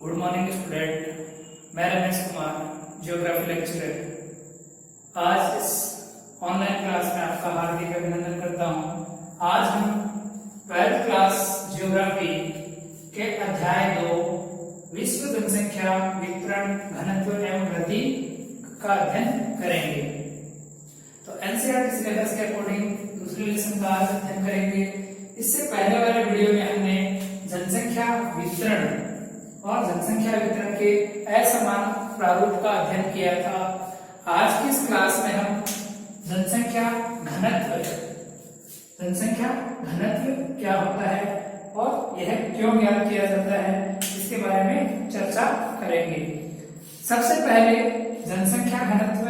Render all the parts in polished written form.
Good morning student, मैं Ramesh Kumar, geography lecturer. आज इस ऑनलाइन क्लास में आपका हार्दिक अभिनंदन करता हूं। आज हम 12th क्लास ज्योग्राफी के अध्याय 2 विश्व जनसंख्या वितरण घनत्व एवं वृद्धि का अध्ययन करेंगे। तो एनसीईआरटी सिलेबस के अकॉर्डिंग दूसरे लेसन का आज अध्ययन करेंगे। इससे पहले वाले वीडियो में हमने जनसंख्या वितरण और जनसंख्या वितरण के असमान प्रारूप का अध्ययन किया था। आज की इस क्लास में हम जनसंख्या घनत्व क्या होता है और यह क्यों ज्ञात किया जाता है, इसके बारे में चर्चा करेंगे। सबसे पहले जनसंख्या घनत्व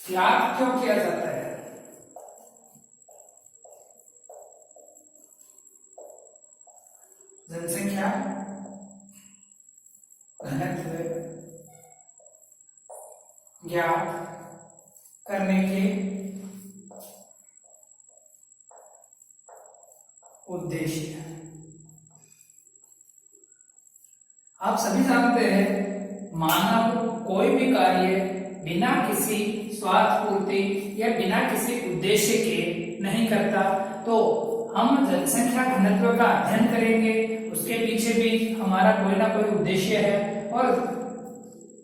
ज्ञात क्यों किया जाता है? जनसंख्या घनत्व ज्ञात करने के उद्देश्य। आप सभी जानते हैं, मानव कोई भी कार्य बिना किसी स्वार्थ पूर्ति या बिना किसी उद्देश्य के नहीं करता। तो हम जनसंख्या घनत्व का अध्ययन करेंगे, उसके पीछे भी हमारा कोई ना कोई उद्देश्य है। और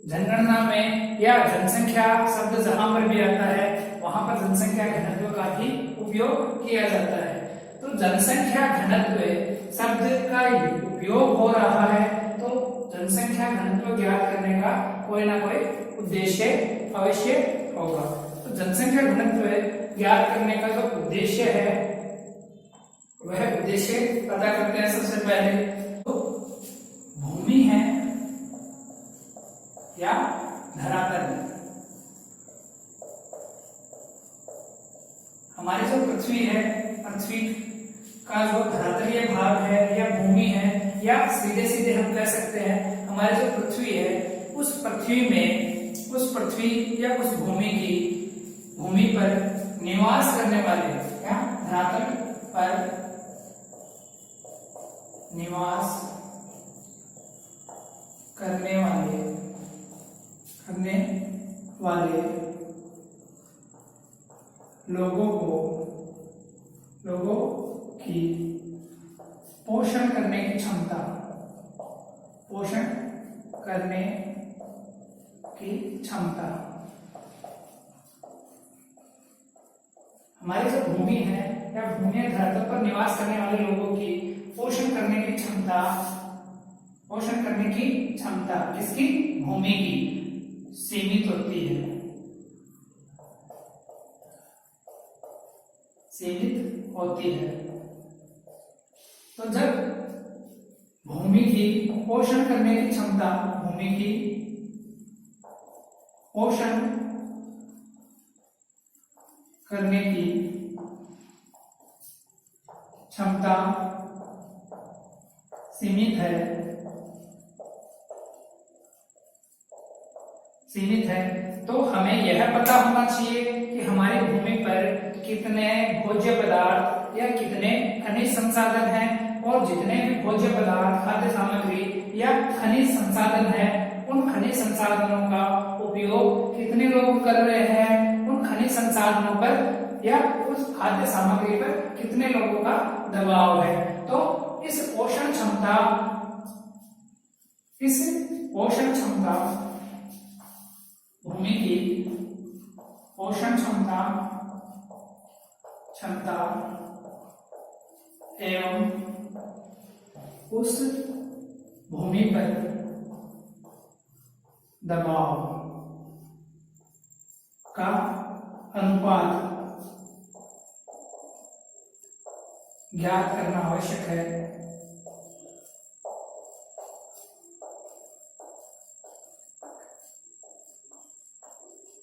जनगणना में या जनसंख्या शब्द जहां पर भी आता है वहां पर जनसंख्या घनत्व का भी उपयोग किया जाता है। तो जनसंख्या घनत्व शब्द का उपयोग हो रहा है, तो जनसंख्या घनत्व ज्ञात करने का कोई ना कोई उद्देश्य अवश्य होगा। तो जनसंख्या घनत्व ज्ञात करने का जो उद्देश्य है वह उद्देश्य पता करते हैं। सबसे पहले तो भूमि है या धरातल, हमारी जो पृथ्वी है, पृथ्वी का जो धरातलीय भाग है या भूमि है, या सीधे सीधे हम कह सकते हैं हमारी जो पृथ्वी है, उस पृथ्वी में, उस पृथ्वी या उस भूमि पर निवास करने वाले या धरातल पर निवास करने वाले लोगों की पोषण करने की क्षमता, हमारी जो भूमि है या भूमि धरातल पर निवास करने वाले लोगों की पोषण करने की क्षमता किसकी? भूमि की सीमित होती है। तो जब भूमि की पोषण करने की क्षमता, भूमि की पोषण करने की क्षमता सीमित है, तो हमें यह पता होना चाहिए कि हमारी भूमि पर कितने भोज्य पदार्थ या कितने खनिज संसाधन हैं, और जितने भी भोज्य पदार्थ, खाद्य सामग्री या खनिज संसाधन हैं, उन खनिज संसाधनों का उपयोग कितने लोग कर रहे हैं, उन खनिज संसाधनों पर या उस खाद्य सामग्री पर कितने लोगों का दबाव है। तो इस पोषण क्षमता भूमि की पोषण क्षमता एवं उस भूमि पर दबाव का अनुपात ज्ञात करना आवश्यक है।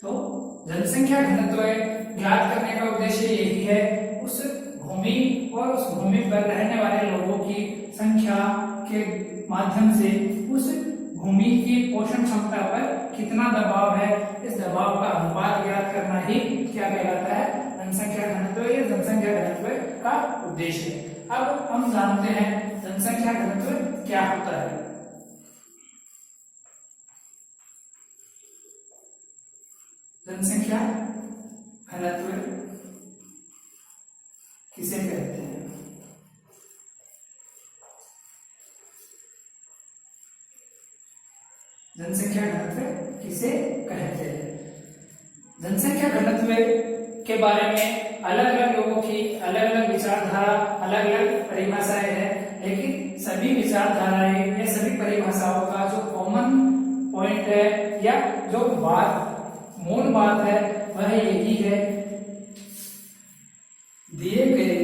तो जनसंख्या घनत्व ज्ञात करने का उद्देश्य यही है, उस भूमि और उस भूमि पर रहने वाले लोगों की संख्या के माध्यम से उस भूमि की पोषण क्षमता पर कितना दबाव है, इस दबाव का अनुपात ज्ञात करना ही क्या कहलाता है? जनसंख्या घनत्व या जनसंख्या घनत्व का उद्देश्य है। अब हम जानते हैं जनसंख्या घनत्व क्या होता है? जनसंख्या घनत्व किसे कहते हैं? जनसंख्या घनत्व किसे कहते हैं? जनसंख्या घनत्व के बारे में अलग अलग लोगों की अलग अलग विचारधारा, अलग अलग परिभाषाएं हैं, लेकिन सभी विचारधाराएं या सभी परिभाषाओं का जो कॉमन पॉइंट है या जो मूल बात है वह यही है, दिए गए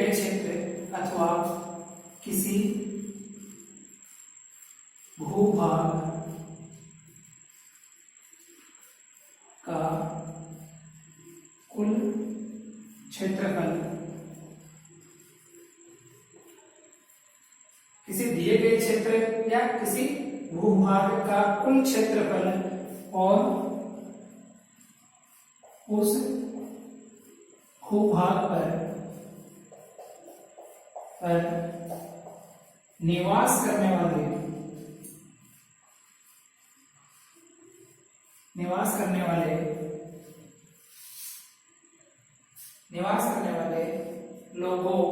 क्षेत्र अथवा किसी भूभाग का कुल क्षेत्रफल, किसी दिए गए क्षेत्र या किसी भूभाग का कुल क्षेत्रफल और उस भूभाग पर निवास करने वाले लोगों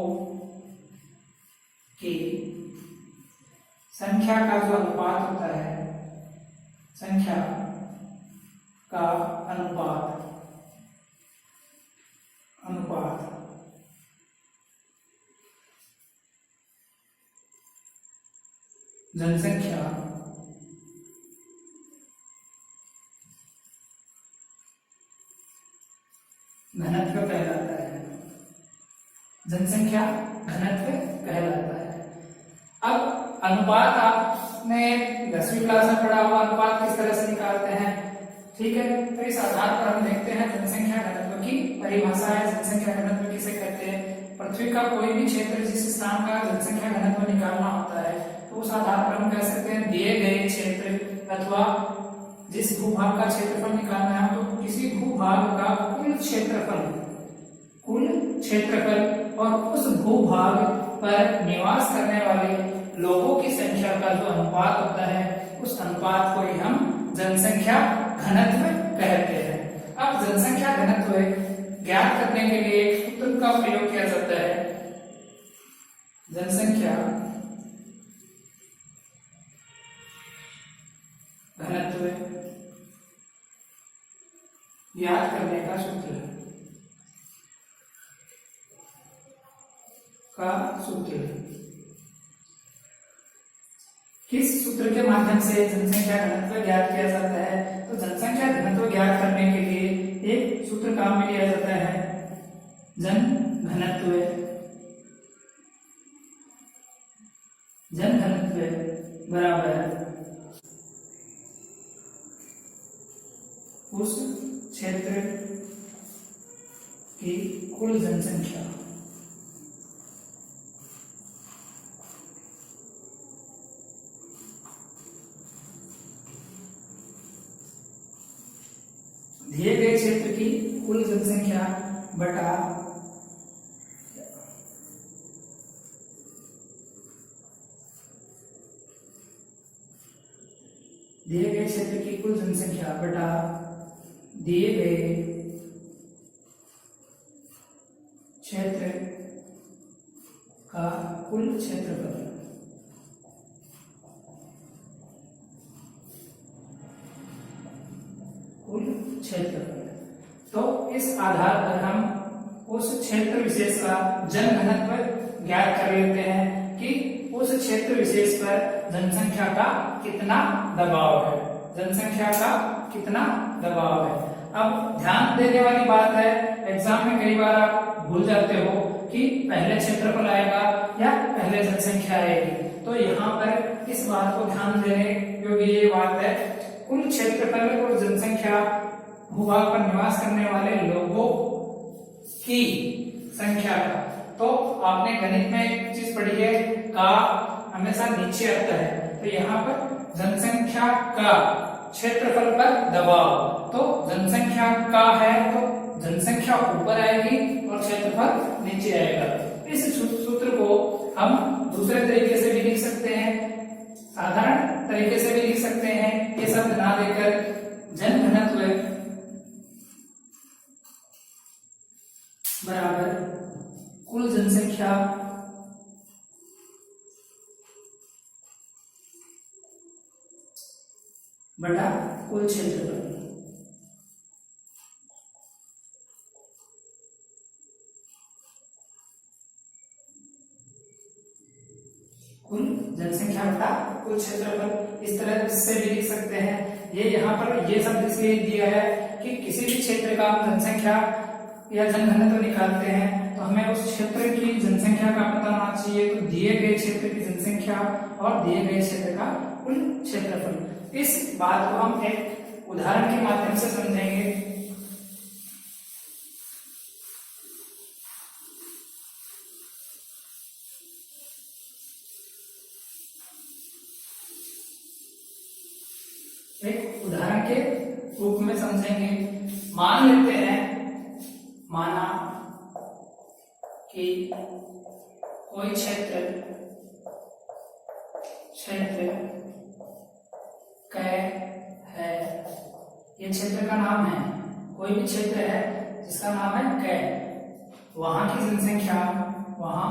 की संख्या का जो अनुपात होता है, संख्या का अनुपात जनसंख्या घनत्व कहलाता है। जनसंख्या घनत्व कहलाता है। अब अनुपात आपने 10वीं क्लास में पढ़ा हुआ, अनुपात किस तरह से निकालते हैं, ठीक है। तो इस आधार पर हम देखते हैं जनसंख्या घनत्व की परिभाषा है। जनसंख्या घनत्व किसे कहते हैं? पृथ्वी का कोई भी क्षेत्र जिस स्थान का जनसंख्या घनत्व निकालना होता है, तो उस आधार पर हम कह सकते हैं दिए गए क्षेत्र अथवा जिस भूभाग का क्षेत्रफल निकालना है, तो किसी भूभाग का कुल क्षेत्रफल और उस भूभाग पर निवास करने वाले लोगों की संख्या का जो अनुपात होता है, उस अनुपात को ही हम जनसंख्या घनत्व कहते हैं। अब जनसंख्या घनत्व ज्ञात करने के लिए एक सूत्र का प्रयोग किया जाता है। जनसंख्या घनत्व ज्ञात करने का सूत्र किस सूत्र के माध्यम से जनसंख्या घनत्व ज्ञात किया जाता है? तो जनसंख्या घनत्व ज्ञात करने के लिए एक सूत्र काम में लिया जाता है, जन घनत्व बराबर उस क्षेत्र की कुल जनसंख्या। दिए गए क्षेत्र की कुल जनसंख्या बटा दिए गए क्षेत्र की कुल जनसंख्या बटा दिए गए क्षेत्र का कुल क्षेत्रफल। तो इस आधार पर हम उस क्षेत्र विशेष का जन घनत्व ज्ञात कर लेते हैं कि उस क्षेत्र विशेष पर जनसंख्या का कितना दबाव है, अब ध्यान देने वाली बात है, एग्जाम में कई बार आप भूल जाते हो कि पहले क्षेत्रफल आएगा या पहले जनसंख्या आएगी। तो यहाँ पर इस बात को ध्यान देने योग्य ये बात है, कुल क्षेत्रफल और जनसंख्या भूभाग पर निवास करने वाले लोगों की संख्या का। तो आपने गणित में एक चीज पढ़ी है, का हमेशा नीचे आता है, तो यहाँ पर जनसंख्या का क्षेत्रफल पर दबाव। तो जनसंख्या का है तो जनसंख्या ऊपर आएगी और क्षेत्रफल नीचे आएगा। इस सूत्र को हम दूसरे तरीके से भी लिख सकते हैं, साधारण तरीके से भी लिख सकते हैं, ये शब्द ना देकर जनघनत्व बराबर कुल जनसंख्या बटा कुल क्षेत्रफल। कुल जनसंख्या बटा कुल क्षेत्रफल, इस तरह से भी लिख सकते हैं। ये यहाँ पर ये शब्द इसलिए दिया है कि किसी भी क्षेत्र का जनसंख्या या जनघनत्व निकालते हैं तो हमें उस क्षेत्र की जनसंख्या का पता होना चाहिए। तो दिए गए क्षेत्र की जनसंख्या और दिए गए क्षेत्र का कुल क्षेत्रफल, इस बात को हम एक उदाहरण के माध्यम से समझेंगे। एक उदाहरण के रूप में समझेंगे। मान लेते हैं, माना कि कोई क्षेत्र क है, ये क्षेत्र का नाम है। कोई भी क्षेत्र है जिसका नाम है क, वहां की जनसंख्या, वहां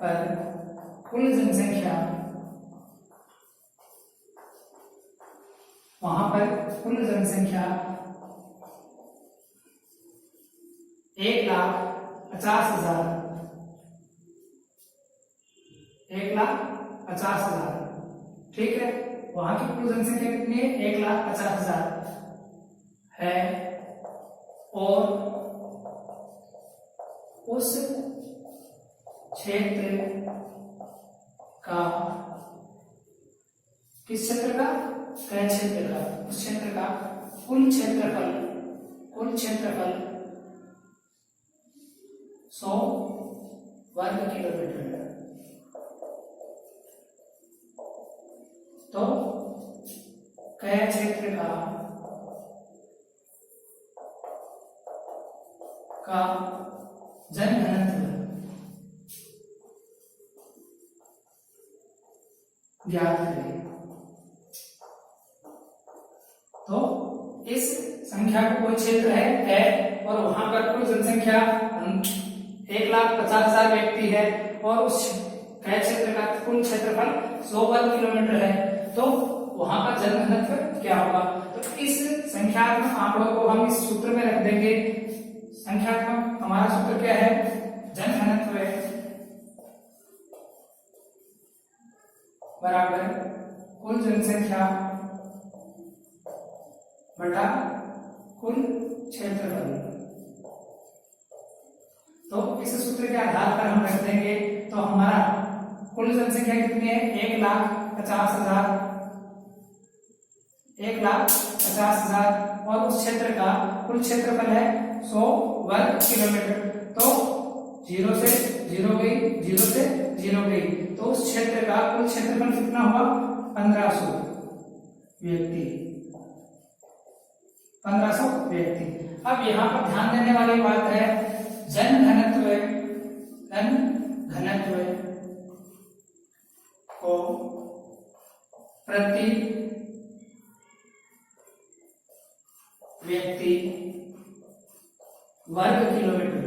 पर कुल जनसंख्या, वहां पर कुल जनसंख्या 1,50,000, 1,50,000, ठीक है। वहां की कुल जनसंख्या कितनी है? 1,50,000 है। और उस क्षेत्र का, किस क्षेत्र का? क क्षेत्र का, उस क्षेत्र का कुल क्षेत्रफल 100 वर्ग किलोमीटर। तो क क्षेत्र का जनघनत्व ज्ञात करें। तो इस संख्या को कोई क्षेत्र है और वहां पर कुल जनसंख्या 1,50,000 व्यक्ति है और उस क्षेत्र का कुल क्षेत्रफल 100 वर्ग किलोमीटर है। तो वहां का जनघनत्व क्या होगा? तो इस संख्यात्मक आंकड़ों को हम इस सूत्र में रख देंगे। संख्यात्मक हमारा सूत्र क्या है? जनघनत्व बराबर कुल जनसंख्या बटा कुल क्षेत्रफल। तो इस सूत्र के आधार पर हम रख देंगे। तो हमारा कुल जनसंख्या कितनी है? 1,50,000, 1,50,000 और उस क्षेत्र का कुल क्षेत्रफल है 100 वर्ग किलोमीटर। तो 0 से 0 गई, 0 से 0 गई, तो उस क्षेत्र का कुल क्षेत्रफल कितना हुआ? 1500 व्यक्ति, 1500 व्यक्ति। अब यहाँ पर ध्यान देने वाली बात है, जनघनत्व को प्रति व्यक्ति वर्ग किलोमीटर,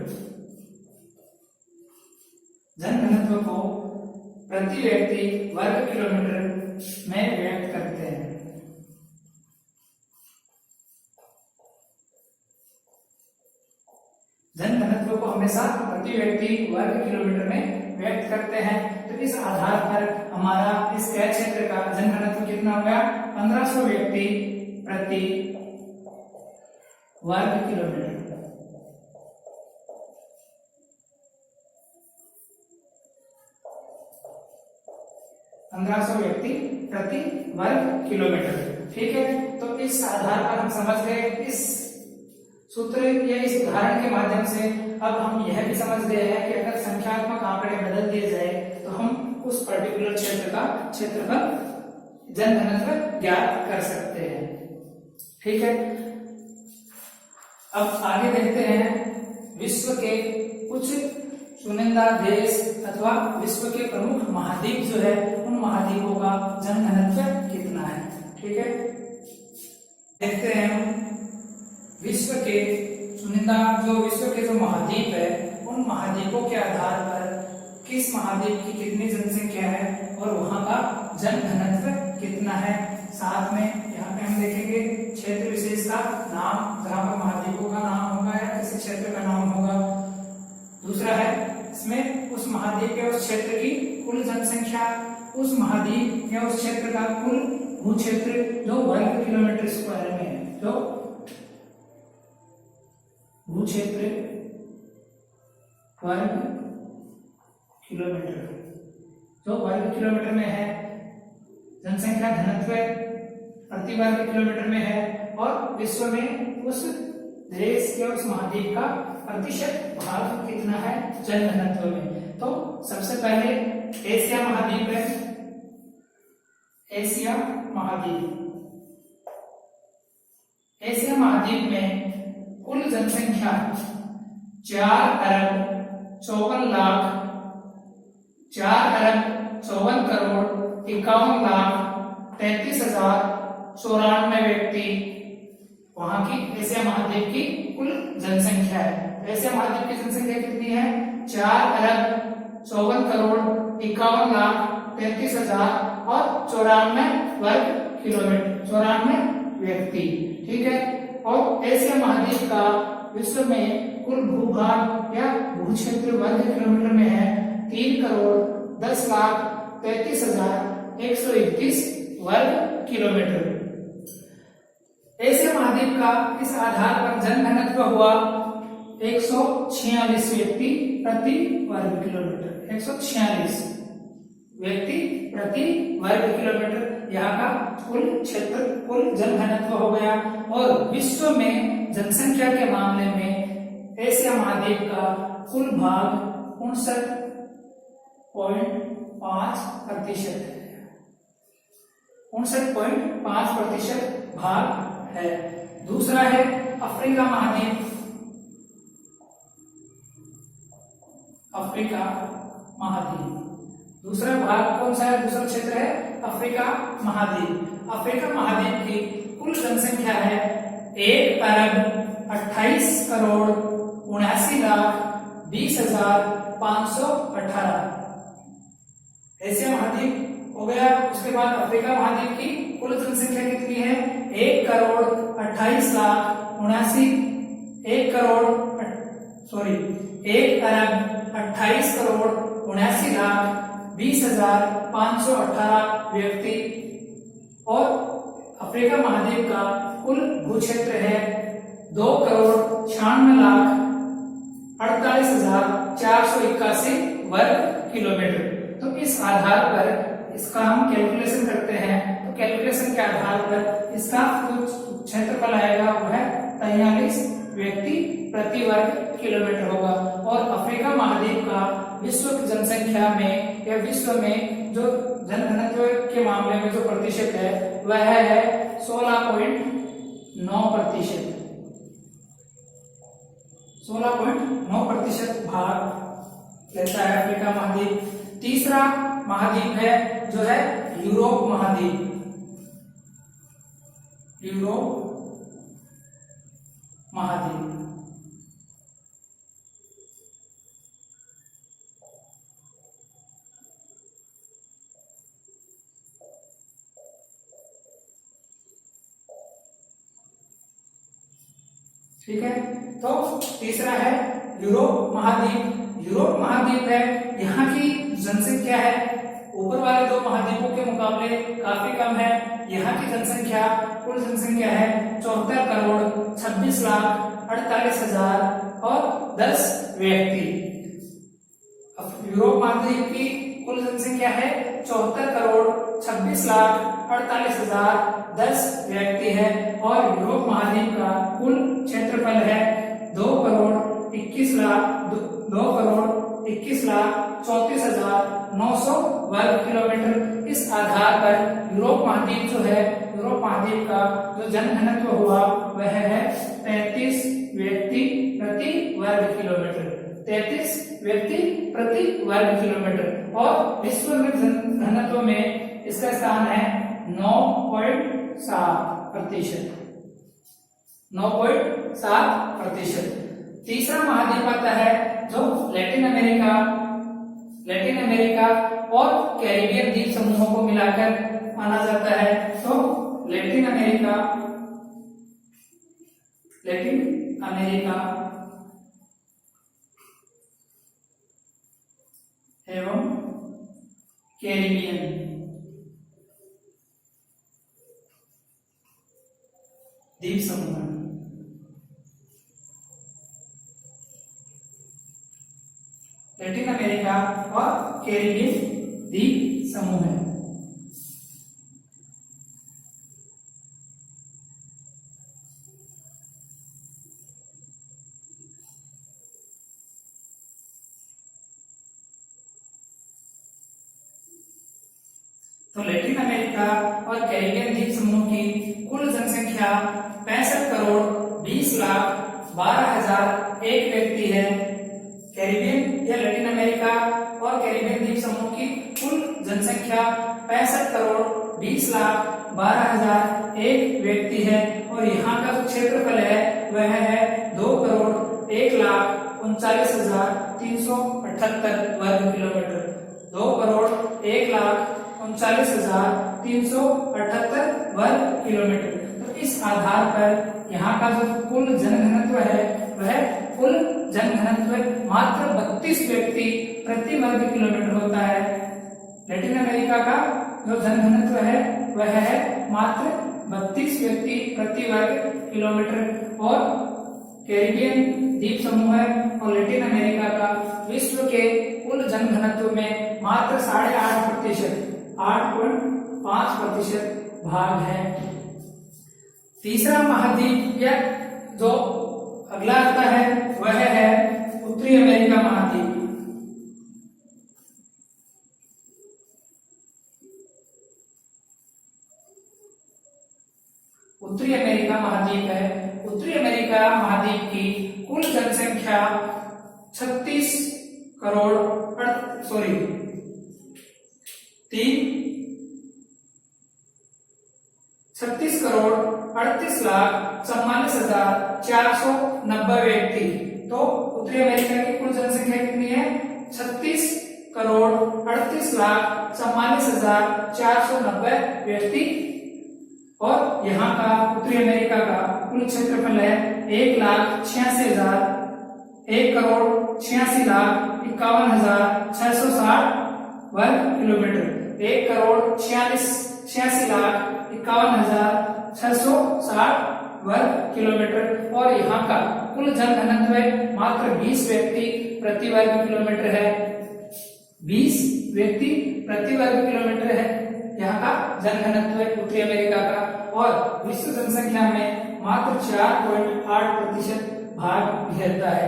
जनघनत्व को प्रति व्यक्ति वर्ग किलोमीटर में व्यक्त करते हैं। जनघनत्व को हमेशा प्रति व्यक्ति वर्ग किलोमीटर में व्यक्त करते हैं। तो इस आधार पर हमारा इस क्षेत्र का जनघनत्व कितना हो गया? 1500 व्यक्ति प्रति वर्ग किलोमीटर। 1500 व्यक्ति प्रति वर्ग किलोमीटर, ठीक है। तो इस आधार पर हम समझ गए, इस सूत्र या इस उदाहरण के माध्यम से अब हम यह भी समझ गए हैं कि अगर संख्यात्मक आंकड़े बदल दिए जाए तो हम उस पर्टिकुलर क्षेत्र का क्षेत्रफल जनघनत्व ज्ञात कर सकते हैं। ठीक है, अब आगे देखते हैं विश्व के कुछ चुनिंदा देश अथवा विश्व के प्रमुख महाद्वीप जो है उन महाद्वीपों का जनघनत्व कितना है। ठीक है, देखते हैं हम विश्व के चुनिंदा विश्व के जो महाद्वीप है उन महाद्वीपों के आधार पर किस महाद्वीप की कितनी जनसंख्या है और वहां का जनघनत्व कितना है। साथ में यहाँ पे हम देखेंगे क्षेत्र विशेष का नाम, जहां पर महाद्वीपों का नाम होगा या किसी क्षेत्र का नाम होगा। दूसरा है इसमें उस महाद्वीप या उस क्षेत्र की कुल जनसंख्या, उस महाद्वीप या उस क्षेत्र का कुल भू क्षेत्र जो वर्ग किलोमीटर स्क्वायर में है, जो भू क्षेत्र वर्ग किलोमीटर जो वर्ग किलोमीटर में है, जनसंख्या घनत्व प्रति वर्ग किलोमीटर में है, और विश्व में उस देश या उस महाद्वीप का प्रतिशत भाग कितना है जन घनत्व में। तो सबसे पहले एशिया महाद्वीप है, एशिया महाद्वीप। एशिया महाद्वीप में कुल जनसंख्या 4,54,51,33,094 व्यक्ति वहां की एशिया महाद्वीप की कुल जनसंख्या है। एशिया महाद्वीप की जनसंख्या कितनी है? 4,54,51,33,094 वर्ग किलोमीटर, 94 व्यक्ति। ठीक है, और एशिया महाद्वीप का विश्व में कुल भूभाग या भू क्षेत्र वर्ग किलोमीटर में है 3,10,33,131 वर्ग किलोमीटर। एशिया महाद्वीप का इस आधार पर जनघनत्व हुआ 146 व्यक्ति प्रति वर्ग किलोमीटर, 146 व्यक्ति प्रति वर्ग किलोमीटर यहाँ का कुल क्षेत्र, कुल जनघनत्व हो गया। और विश्व में जनसंख्या के मामले में एशिया महाद्वीप का कुल भाग 59.5% है, 59.5% भाग है। दूसरा है अफ्रीका महाद्वीप, अफ्रीका महाद्वीप दूसरा भाग कौन सा है? दूसरा क्षेत्र है अफ्रीका महाद्वीप। अफ्रीका महाद्वीप की कुल जनसंख्या है 1,28,79,20,518। एशिया महाद्वीप हो गया। उसके बाद अफ्रीका महाद्वीप की कुल जनसंख्या कितनी है? 1,28,79,20,518 व्यक्ति। और अफ्रीका महाद्वीप का कुल भू क्षेत्र है 2,96,48,481 वर्ग किलोमीटर। तो इस आधार पर इसका हम कैलकुलेशन करते हैं, तो कैलकुलेशन के आधार पर इसका जो क्षेत्रफल आएगा वो है 43 व्यक्ति प्रति वर्ग किलोमीटर होगा। और अफ्रीका महाद्वीप का विश्व की जनसंख्या में या विश्व में जो जनघनत्व के मामले में जो प्रतिशत है वह है 16.9%, 16.9% भाग लेता है अफ्रीका महाद्वीप। तीसरा महाद्वीप है जो है यूरोप महाद्वीप, यूरोप महाद्वीप। ठीक है, तो तीसरा है यूरोप महाद्वीप। यूरोप महाद्वीप है, यहाँ की जनसंख्या है ऊपर वाले दो महाद्वीपों के मुकाबले काफी कम है। यहाँ की जनसंख्या कुल जनसंख्या है 74,46,48,010 व्यक्ति। यूरोप महाद्वीप की कुल जनसंख्या है 74,26,48,010 व्यक्ति है। और यूरोप महाद्वीप का कुल क्षेत्रफल है 2,21,34,900 वर्ग किलोमीटर। इस आधार पर यूरोप महाद्वीप जो है यूरोप महाद्वीप का जो जनघनत्व हुआ वह है 33 व्यक्ति प्रति वर्ग किलोमीटर। 33 व्यक्ति प्रति वर्ग किलोमीटर। और विश्व में घनत्व में इसका स्थान है 9.7%। 9.7%। तीसरा महाद्वीप आता है जो लैटिन अमेरिका और कैरिबियन द्वीप समूहों को मिलाकर माना जाता है। तो लैटिन अमेरिका एवं कैरिबियन द्वीप समूह। लैटिन अमेरिका और कैरिबियन द्वीप समूह है। तो लैटिन अमेरिका और कैरिबियन द्वीप समूह की कुल जनसंख्या 65,20,12,001 व्यक्ति है। कैरिबियन या लैटिन अमेरिका और कैरिबियन द्वीप समूह की कुल जनसंख्या 65,20,12,001 व्यक्ति है। और यहाँ का जो क्षेत्रफल है वह है 2,01,39,378 वर्ग किलोमीटर। 2,01,39,378 वर्ग किलोमीटर। तो इस आधार पर यहाँ का जो कुल जनघनत्व है वह कुल जनघनत्व मात्र 32 व्यक्ति प्रति वर्ग किलोमीटर होता है। लैटिन अमेरिका का जो जनघनत्व है वह है मात्र 32 व्यक्ति प्रति वर्ग किलोमीटर। और कैरिबियन द्वीप समूह है और लैटिन अमेरिका का विश्व के कुल जनघनत्व में मात्र 8.5%, 8.5% भाग है। तीसरा महाद्वीप या जो अगला आता है वह है उत्तरी अमेरिका महाद्वीप। उत्तरी अमेरिका महाद्वीप है। उत्तरी अमेरिका महाद्वीप की कुल जनसंख्या 36 करोड़ 38,44,44,44,44,490 व्यक्ति। तो उत्तरी अमेरिका की कुल जनसंख्या कितनी है? 36,44,44,44,490 व्यक्ति। और यहाँ का उत्तरी अमेरिका का कुल क्षेत्रफल है 1,86,51,660 वर्ग किलोमीटर। 1,86,51,660 वर्ग किलोमीटर। और यहाँ का कुल जनघनत्व मात्र 20 व्यक्ति प्रति वर्ग किलोमीटर है। 20 व्यक्ति प्रति वर्ग किलोमीटर है यहाँ का जनघनत्व उत्तरी अमेरिका का। और विश्व जनसंख्या में मात्र 4.8% भाग घेरता है।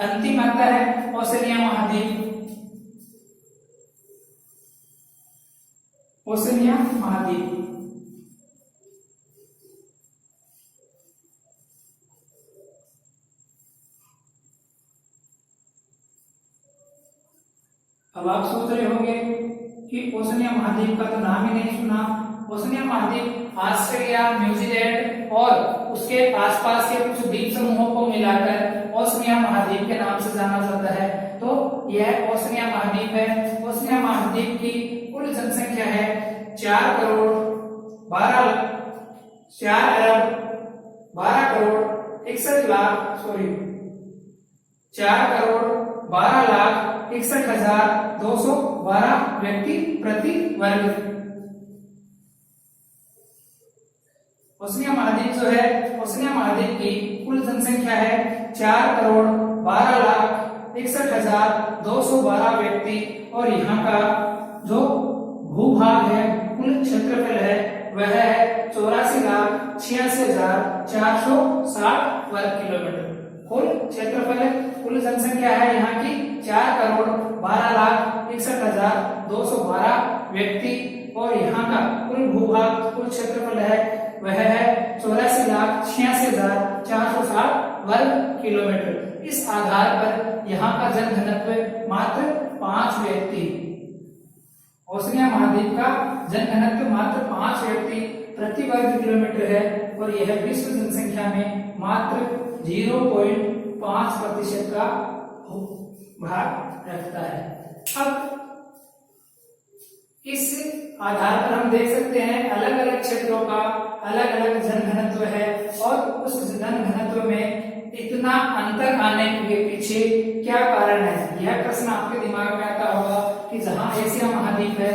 अंतिम आता है ओशिनिया महाद्वीप। ओशिनिया महाद्वीप अब आप सोच रहे होंगे कि ओशिनिया महाद्वीप का तो नाम ही नहीं सुना। ओशिनिया महाद्वीप ऑस्ट्रेलिया, न्यूजीलैंड और उसके आसपास के कुछ द्वीप समूहों को मिलाकर ओशिनिया महाद्वीप के नाम से जाना जाता है। तो यह ओशिनिया महाद्वीप है। ओशिनिया महाद्वीप की कुल जनसंख्या है 4 करोड़ 12,61,212 व्यक्ति प्रति वर्ग। ओशिनिया महाद्वीप जो है, ओशिनिया महाद्वीप की कुल जनसंख्या है 4,12,61,212 व्यक्ति। और यहाँ का जो भूभाग है, कुल क्षेत्रफल है वह है 84,86,460 वर्ग किलोमीटर। कुल क्षेत्रफल है, कुल जनसंख्या है यहाँ की 4,12,61,212 व्यक्ति। और यहाँ का कुल भूभाग कुल क्षेत्रफल है वह है 84,86,460 वर्ग किलोमीटर। इस आधार पर यहाँ का जनघनत्व मात्र 5 व्यक्ति, ओशनिया महाद्वीप का जनघनत्व मात्र 5 व्यक्ति प्रति वर्ग किलोमीटर है और यह विश्व जनसंख्या में मात्र 0.5% का भाग रखता है। अब इस आधार पर हम देख सकते हैं अलग अलग क्षेत्रों का अलग अलग जनघनत्व है और उस जनघनत्व में इतना अंतर आने के पीछे क्या कारण है। यह प्रश्न आपके दिमाग में आता होगा कि जहां एशिया महाद्वीप है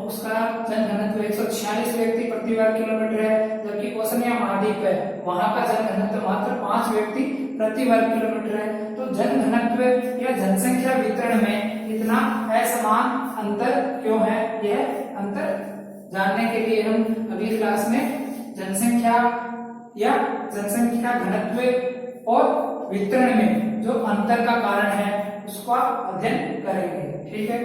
उसका जनघनत्व 146 व्यक्ति प्रति वर्ग किलोमीटर है, जबकि ओशनिया महाद्वीप है वहां का जनघनत्व मात्र 5 व्यक्ति प्रति वर्ग किलोमीटर है। तो जनघनत्व या जनसंख्या वितरण में इतना असमान अंतर क्यों है, यह अंतर जानने के लिए हम अगली क्लास में जनसंख्या या जनसंख्या घनत्व और वितरण में जो अंतर का कारण है उसका अध्ययन करेंगे। ठीक है।